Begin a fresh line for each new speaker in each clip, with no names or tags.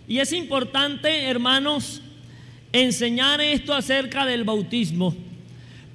Y es importante, hermanos, enseñar esto acerca del bautismo,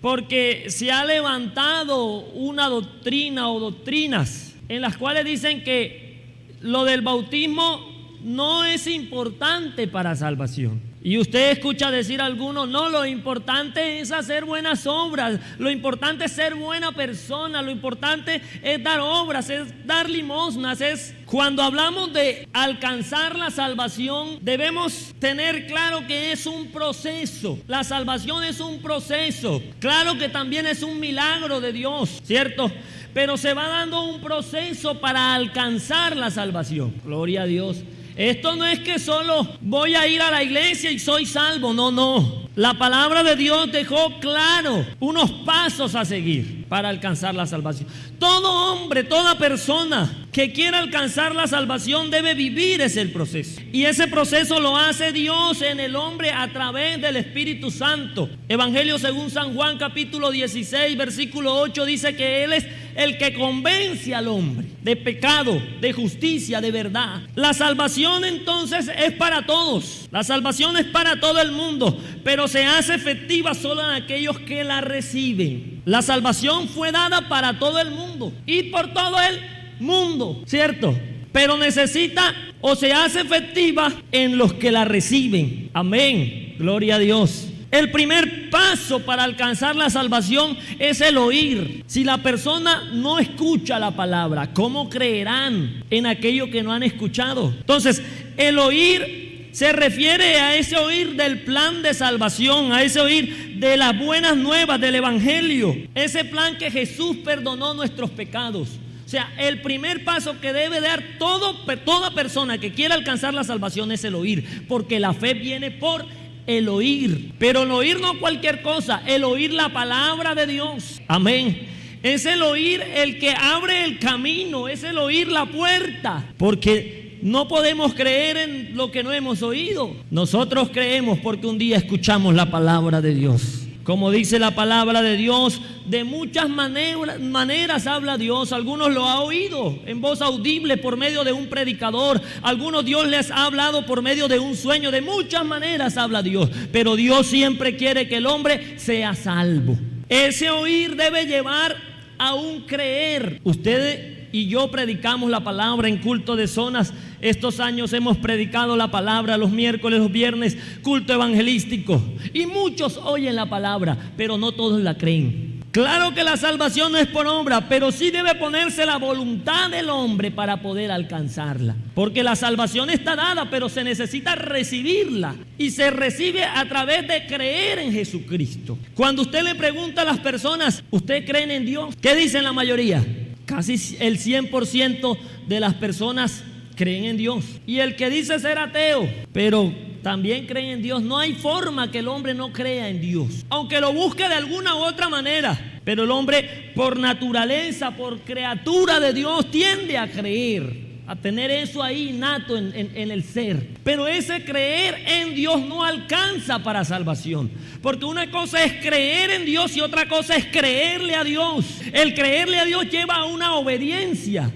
porque se ha levantado una doctrina o doctrinas en las cuales dicen que lo del bautismo no es importante para salvación. Y usted escucha decir a algunos, no, lo importante es hacer buenas obras, lo importante es ser buena persona, lo importante es dar obras, es dar limosnas, es... Cuando hablamos de alcanzar la salvación, debemos tener claro que es un proceso. La salvación es un proceso. Claro que también es un milagro de Dios, ¿cierto? Pero se va dando un proceso para alcanzar la salvación. Gloria a Dios. Esto no es que solo voy a ir a la iglesia y soy salvo, no. La palabra de Dios dejó claro unos pasos a seguir para alcanzar la salvación. Todo hombre, toda persona que quiera alcanzar la salvación debe vivir ese proceso. Y ese proceso lo hace Dios en el hombre a través del Espíritu Santo. Evangelio según San Juan capítulo 16 versículo 8 dice que Él es el que convence al hombre de pecado, de justicia, de verdad. La salvación entonces es para todos. La salvación es para todo el mundo, pero se hace efectiva solo en aquellos que la reciben. La salvación fue dada para todo el mundo y por todo el mundo, ¿cierto? Pero necesita o se hace efectiva en los que la reciben. Amén. Gloria a Dios. El primer paso para alcanzar la salvación es el oír. Si la persona no escucha la palabra, ¿cómo creerán en aquello que no han escuchado? Entonces, el oír se refiere a ese oír del plan de salvación, a ese oír de las buenas nuevas del Evangelio, ese plan que Jesús perdonó nuestros pecados. O sea, el primer paso que debe dar toda persona que quiera alcanzar la salvación es el oír, porque la fe viene por el oír, pero el oír no cualquier cosa, el oír la palabra de Dios. Amén. Es el oír el que abre el camino, es el oír la puerta, porque no podemos creer en lo que no hemos oído. Nosotros creemos porque un día escuchamos la palabra de Dios. Como dice la palabra de Dios, de muchas maneras habla Dios. Algunos lo ha oído en voz audible por medio de un predicador. Algunos Dios les ha hablado por medio de un sueño. De muchas maneras habla Dios. Pero Dios siempre quiere que el hombre sea salvo. Ese oír debe llevar a un creer. Ustedes y yo predicamos la palabra en culto de zonas. Estos años hemos predicado la palabra los miércoles, los viernes, culto evangelístico. Y muchos oyen la palabra, pero no todos la creen. Claro que la salvación no es por obra, pero sí debe ponerse la voluntad del hombre para poder alcanzarla. Porque la salvación está dada, pero se necesita recibirla. Y se recibe a través de creer en Jesucristo. Cuando usted le pregunta a las personas, ¿usted creen en Dios? ¿Qué dicen la mayoría? Casi el 100% de las personas creen en Dios. Y el que dice ser ateo, pero también cree en Dios. No hay forma que el hombre no crea en Dios, aunque lo busque de alguna u otra manera. Pero el hombre, por naturaleza, por criatura de Dios, tiende a creer, a tener eso ahí innato en el ser. Pero ese creer en Dios no alcanza para salvación, porque una cosa es creer en Dios y otra cosa es creerle a Dios. El creerle a Dios lleva a una obediencia,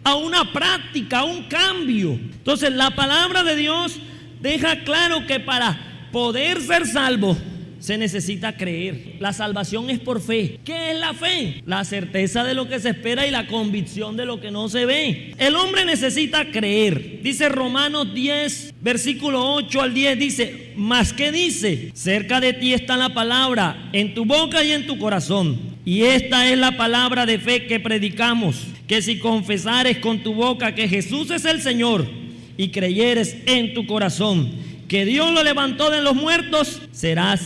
a una práctica, a un cambio. Entonces la palabra de Dios deja claro que para poder ser salvo se necesita creer. La salvación es por fe. ¿Qué es la fe? La certeza de lo que se espera y la convicción de lo que no se ve. El hombre necesita creer. Dice Romanos 10, versículo 8 al 10, dice, ¿mas qué dice? Cerca de ti está la palabra, en tu boca y en tu corazón. Y esta es la palabra de fe que predicamos, que si confesares con tu boca que Jesús es el Señor y creyeres en tu corazón que Dios lo levantó de los muertos, serás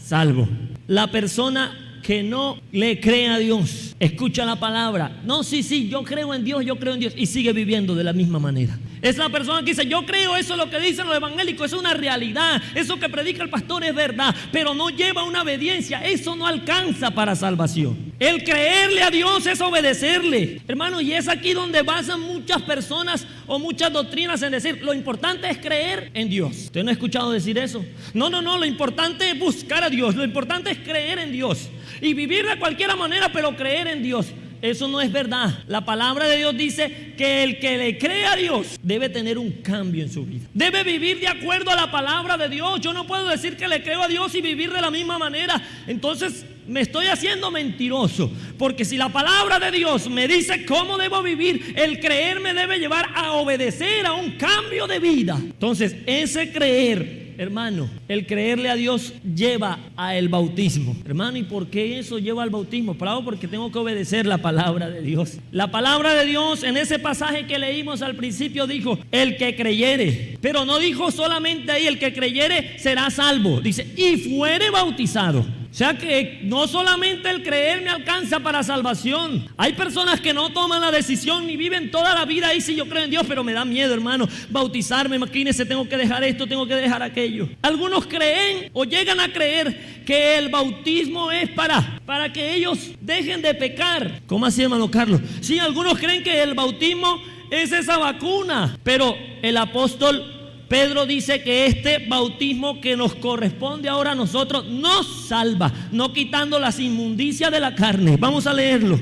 salvo. La persona que no le cree a Dios, escucha la palabra, no, sí, yo creo en Dios, y sigue viviendo de la misma manera. Es la persona que dice, yo creo, eso es lo que dicen los evangélicos, es una realidad, eso que predica el pastor es verdad, pero no lleva una obediencia, eso no alcanza para salvación. El creerle a Dios es obedecerle, hermano, y es aquí donde basan muchas personas o muchas doctrinas en decir, lo importante es creer en Dios. ¿Usted no ha escuchado decir eso? No, lo importante es buscar a Dios, lo importante es creer en Dios y vivir de cualquier manera, pero creer en Dios. Eso no es verdad. La palabra de Dios dice que el que le cree a Dios debe tener un cambio en su vida. Debe vivir de acuerdo a la palabra de Dios. Yo no puedo decir que le creo a Dios y vivir de la misma manera. Entonces me estoy haciendo mentiroso. Porque si la palabra de Dios me dice cómo debo vivir, el creer me debe llevar a obedecer, a un cambio de vida. Entonces ese creer, hermano, el creerle a Dios lleva a el bautismo. Hermano, ¿y por qué eso lleva al bautismo? Claro, porque tengo que obedecer la palabra de Dios. La palabra de Dios en ese pasaje que leímos al principio dijo, el que creyere. Pero no dijo solamente ahí, el que creyere será salvo. Dice, y fuere bautizado. O sea que no solamente el creer me alcanza para salvación. Hay personas que no toman la decisión ni viven toda la vida ahí, sí, yo creo en Dios, pero me da miedo, hermano, bautizarme, imagínense, tengo que dejar esto, tengo que dejar aquello. Algunos creen o llegan a creer que el bautismo es para que ellos dejen de pecar. ¿Cómo así, hermano Carlos? Sí, algunos creen que el bautismo es esa vacuna, pero el apóstol Pedro dice que este bautismo que nos corresponde ahora a nosotros nos salva, no quitando las inmundicias de la carne. Vamos a leerlo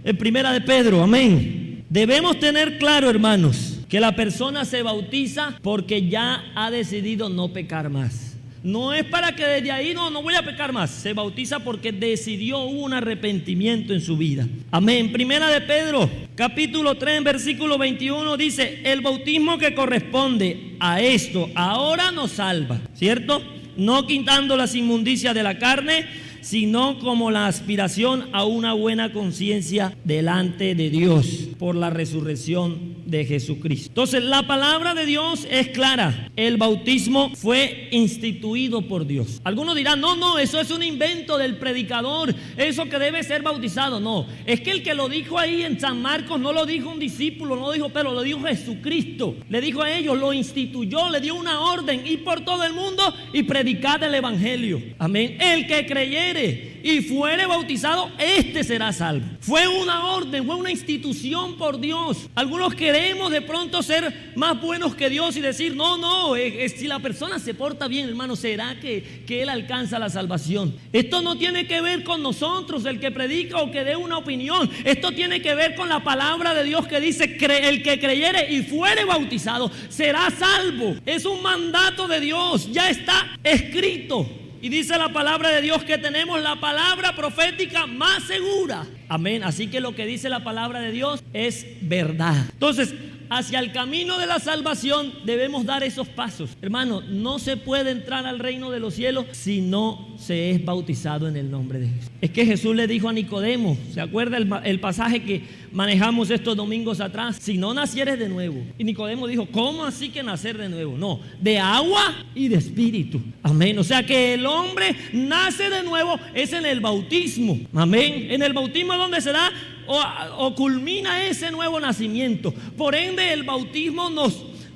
en Primera de Pedro, amén. Debemos tener claro, hermanos, que la persona se bautiza porque ya ha decidido no pecar más. No es para que desde ahí no voy a pecar más. Se bautiza porque decidió, hubo un arrepentimiento en su vida. Amén. Primera de Pedro, capítulo 3, versículo 21 dice, el bautismo que corresponde a esto ahora nos salva, ¿cierto? No quitando las inmundicias de la carne, sino como la aspiración a una buena conciencia delante de Dios por la resurrección de Jesucristo. Entonces la palabra de Dios es clara. El bautismo fue instituido por Dios. Algunos dirán, no, eso es un invento del predicador, eso que debe ser bautizado. No, es que el que lo dijo ahí en San Marcos no lo dijo un discípulo, no lo dijo Pedro, lo dijo Jesucristo. Le dijo a ellos, lo instituyó, le dio una orden, ir por todo el mundo y predicar el evangelio. Amén. El que creyere y fuere bautizado, este será salvo. Fue una orden, fue una institución por Dios. Algunos queremos de pronto ser más buenos que Dios y decir, si la persona se porta bien, hermano, será que él alcanza la salvación. Esto no tiene que ver con nosotros, el que predica o que dé una opinión. Esto tiene que ver con la palabra de Dios que dice, el que creyere y fuere bautizado será salvo. Es un mandato de Dios, ya está escrito. Y dice la palabra de Dios que tenemos la palabra profética más segura. Amén. Así que lo que dice la palabra de Dios es verdad. Entonces, hacia el camino de la salvación debemos dar esos pasos. Hermano, no se puede entrar al reino de los cielos si no se es bautizado en el nombre de Jesús. Es que Jesús le dijo a Nicodemo, ¿se acuerda el pasaje que manejamos estos domingos atrás? Si no nacieres de nuevo. Y Nicodemo dijo, ¿cómo así que nacer de nuevo? No, de agua y de espíritu. Amén. O sea que el hombre nace de nuevo es en el bautismo. Amén. En el bautismo es donde se da o culmina ese nuevo nacimiento. Por ende, el bautismo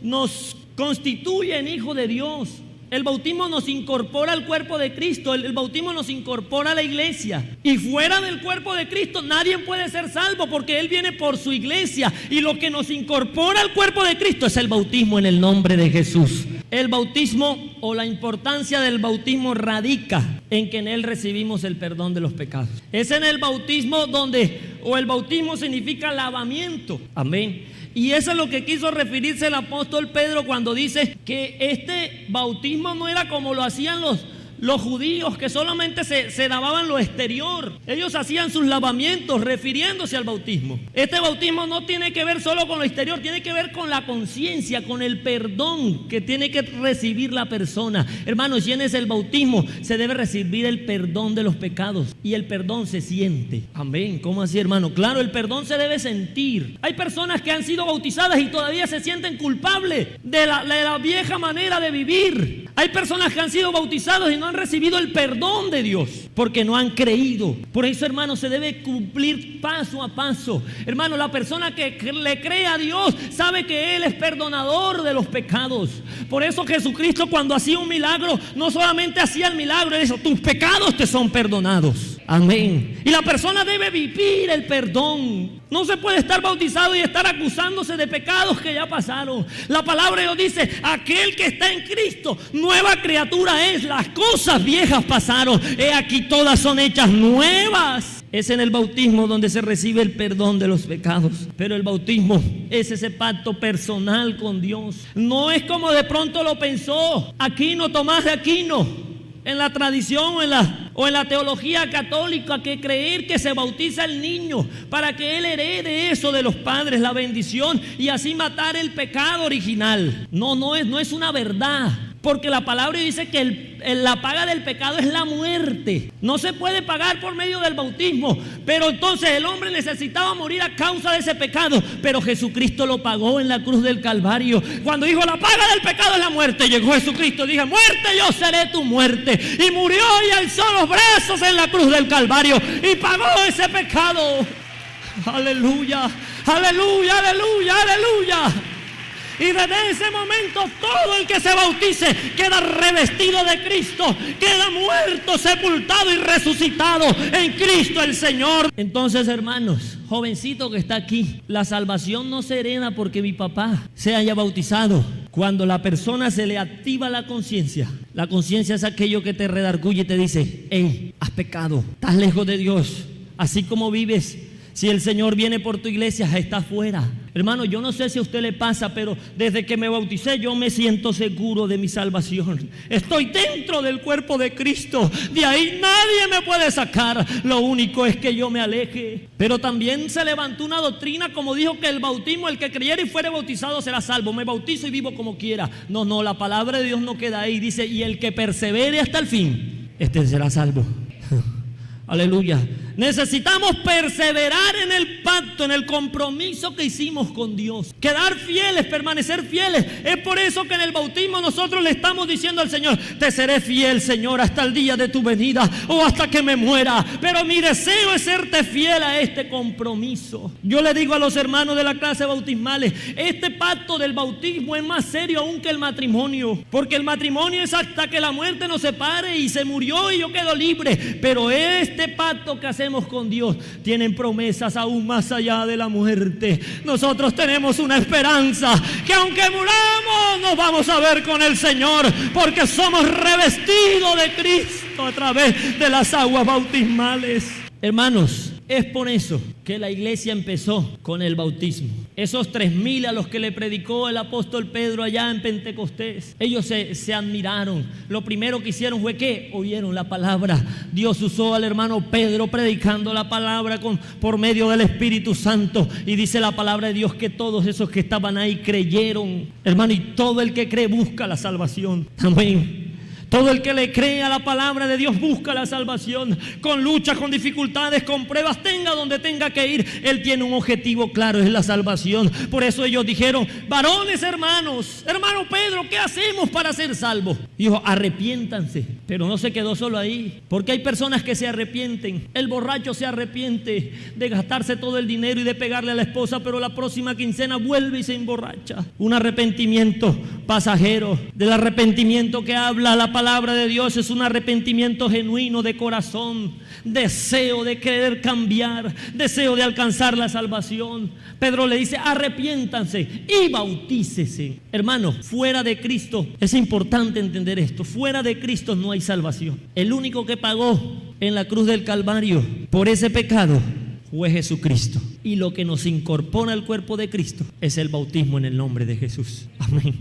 nos constituye en hijos de Dios. El bautismo nos incorpora al cuerpo de Cristo. El bautismo nos incorpora a la iglesia. Y fuera del cuerpo de Cristo nadie puede ser salvo porque Él viene por su iglesia. Y lo que nos incorpora al cuerpo de Cristo es el bautismo en el nombre de Jesús. El bautismo o la importancia del bautismo radica en que en él recibimos el perdón de los pecados. Es en el bautismo el bautismo significa lavamiento. Amén. Y eso es lo que quiso referirse el apóstol Pedro cuando dice que este bautismo no era como lo hacían los judíos, que solamente se lavaban lo exterior. Ellos hacían sus lavamientos refiriéndose al bautismo. Este bautismo no tiene que ver solo con lo exterior, tiene que ver con la conciencia, con el perdón que tiene que recibir la persona. Hermanos, si es el bautismo, se debe recibir el perdón de los pecados. Y el perdón se siente. Amén. ¿Cómo así, hermano? Claro, el perdón se debe sentir. Hay personas que han sido bautizadas y todavía se sienten culpables de la vieja manera de vivir. Hay personas que han sido bautizados y no han recibido el perdón de Dios porque no han creído. Por eso, hermano, se debe cumplir paso a paso. Hermano, la persona que le cree a Dios sabe que Él es perdonador de los pecados. Por eso Jesucristo, cuando hacía un milagro, no solamente hacía el milagro, Él dijo, tus pecados te son perdonados. Amén. Y la persona debe vivir el perdón. No se puede estar bautizado y estar acusándose de pecados que ya pasaron. La palabra de Dios dice, aquel que está en Cristo, nueva criatura es. Las cosas viejas pasaron, he aquí todas son hechas nuevas. Es en el bautismo donde se recibe el perdón de los pecados. Pero el bautismo es ese pacto personal con Dios. No es como de pronto lo pensó Aquino, Tomás de Aquino, en la tradición o en la teología católica, que creer que se bautiza el niño para que él herede eso de los padres, la bendición, y así matar el pecado original. No es una verdad. Porque la palabra dice que la paga del pecado es la muerte. No se puede pagar por medio del bautismo. Pero entonces el hombre necesitaba morir a causa de ese pecado. Pero Jesucristo lo pagó en la cruz del Calvario. Cuando dijo la paga del pecado es la muerte, llegó Jesucristo y dijo: muerte, yo seré tu muerte. Y murió y alzó los brazos en la cruz del Calvario y pagó ese pecado. Aleluya, aleluya, aleluya, aleluya. Y desde ese momento todo el que se bautice queda revestido de Cristo, queda muerto, sepultado y resucitado en Cristo el Señor. Entonces, hermanos, jovencito que está aquí, la salvación no se hereda porque mi papá se haya bautizado. Cuando la persona se le activa la conciencia es aquello que te redarguye y te dice: hey, has pecado, estás lejos de Dios, así como vives. Si el Señor viene por tu iglesia, está fuera. Hermano, yo no sé si a usted le pasa, pero desde que me bauticé yo me siento seguro de mi salvación. Estoy dentro del cuerpo de Cristo. De ahí nadie me puede sacar. Lo único es que yo me aleje. Pero también se levantó una doctrina como dijo que el bautismo, el que creyere y fuere bautizado será salvo. Me bautizo y vivo como quiera. No, la palabra de Dios no queda ahí. Dice: y el que persevere hasta el fin, este será salvo. Aleluya. Necesitamos perseverar en el pacto, en el compromiso que hicimos con Dios. Quedar fieles, permanecer fieles. Es por eso que en el bautismo nosotros le estamos diciendo al Señor: te seré fiel, Señor, hasta el día de tu venida o hasta que me muera. Pero mi deseo es serte fiel a este compromiso. Yo le digo a los hermanos de la clase bautismales: este pacto del bautismo es más serio aún que el matrimonio. Porque el matrimonio es hasta que la muerte nos separe y se murió y yo quedo libre. Pero este pacto que hacemos con Dios tienen promesas aún más allá de la muerte. Nosotros tenemos una esperanza que aunque muramos nos vamos a ver con el Señor, porque somos revestidos de Cristo a través de las aguas bautismales. Hermanos, es por eso que la iglesia empezó con el bautismo. Esos 3,000 a los que le predicó el apóstol Pedro allá en Pentecostés, ellos se admiraron. Lo primero que hicieron fue que oyeron la palabra. Dios usó al hermano Pedro predicando la palabra por medio del Espíritu Santo. Y dice la palabra de Dios que todos esos que estaban ahí creyeron. Hermano, y todo el que cree busca la salvación. Amén. Todo el que le cree a la palabra de Dios busca la salvación. Con luchas, con dificultades, con pruebas, tenga donde tenga que ir, él tiene un objetivo claro, es la salvación. Por eso ellos dijeron: varones hermanos, hermano Pedro, ¿qué hacemos para ser salvos? Dijo: arrepiéntanse. Pero no se quedó solo ahí, porque hay personas que se arrepienten. El borracho se arrepiente de gastarse todo el dinero y de pegarle a la esposa, pero la próxima quincena vuelve y se emborracha. Un arrepentimiento pasajero. Del arrepentimiento que habla la palabra de Dios es un arrepentimiento genuino de corazón, deseo de querer cambiar, deseo de alcanzar la salvación. Pedro le dice: arrepiéntanse y bautícese. Hermano, fuera de Cristo, es importante entender esto, fuera de Cristo no hay salvación. El único que pagó en la cruz del Calvario por ese pecado fue Jesucristo. Y lo que nos incorpora al cuerpo de Cristo es el bautismo en el nombre de Jesús. Amén.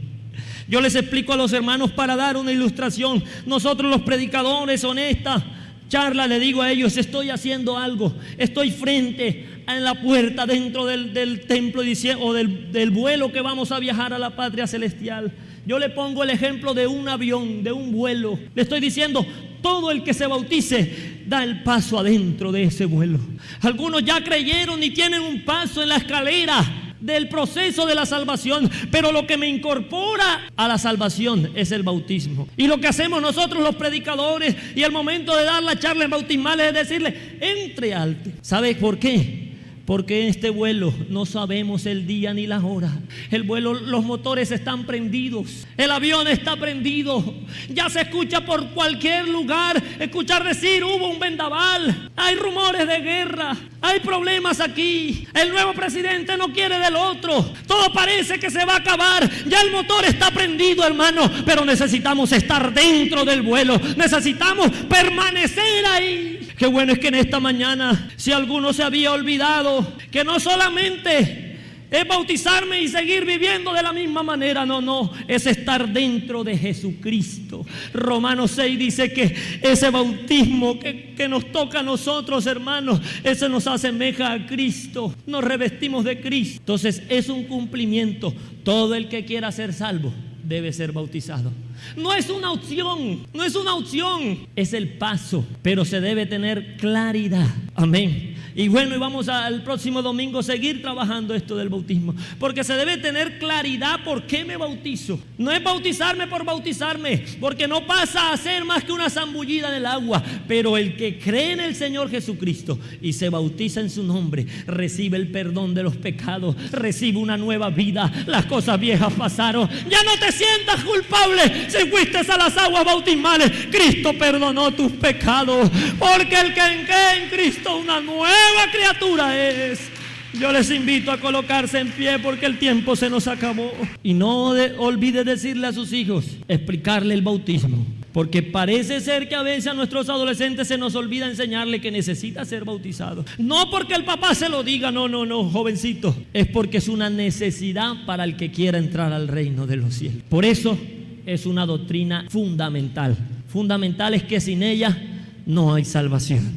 Yo les explico a los hermanos para dar una ilustración. Nosotros los predicadores, en esta charla le digo a ellos: estoy haciendo algo. Estoy frente en la puerta dentro del templo o del vuelo que vamos a viajar a la patria celestial. Yo le pongo el ejemplo de un avión, de un vuelo. Le estoy diciendo: todo el que se bautice da el paso adentro de ese vuelo. Algunos ya creyeron y tienen un paso en la escalera del proceso de la salvación, pero lo que me incorpora a la salvación es el bautismo. Y lo que hacemos nosotros los predicadores y el momento de dar la charla en bautismales es decirle: entre alto. ¿Sabes por qué? Porque en este vuelo no sabemos el día ni la hora. El vuelo, los motores están prendidos, el avión está prendido. Ya se escucha por cualquier lugar, escuchar decir: hubo un vendaval, hay rumores de guerra, hay problemas aquí, el nuevo presidente no quiere del otro, todo parece que se va a acabar. Ya el motor está prendido, hermano, pero necesitamos estar dentro del vuelo, necesitamos permanecer ahí. Qué bueno es que en esta mañana, si alguno se había olvidado, que no solamente es bautizarme y seguir viviendo de la misma manera, no, es estar dentro de Jesucristo. Romanos 6 dice que ese bautismo que nos toca a nosotros, hermanos, ese nos asemeja a Cristo, nos revestimos de Cristo. Entonces es un cumplimiento. Todo el que quiera ser salvo debe ser bautizado. No es una opción, es el paso, pero se debe tener claridad. Amén. Y bueno, y vamos al próximo domingo seguir trabajando esto del bautismo, porque se debe tener claridad por qué me bautizo. No es bautizarme por bautizarme, porque no pasa a ser más que una zambullida en el agua. Pero el que cree en el Señor Jesucristo y se bautiza en su nombre, recibe el perdón de los pecados, recibe una nueva vida. Las cosas viejas pasaron, ya no te sientas culpable si fuiste a las aguas bautismales. Cristo perdonó tus pecados, porque el que cree en Cristo una nueva criatura es. Yo les invito a colocarse en pie porque el tiempo se nos acabó. Y no olvide decirle a sus hijos, explicarle el bautismo, porque parece ser que a veces a nuestros adolescentes se nos olvida enseñarle que necesita ser bautizado. No porque el papá se lo diga, no, jovencito, es porque es una necesidad para el que quiera entrar al reino de los cielos. Por eso es una doctrina fundamental. Fundamental es que sin ella no hay salvación.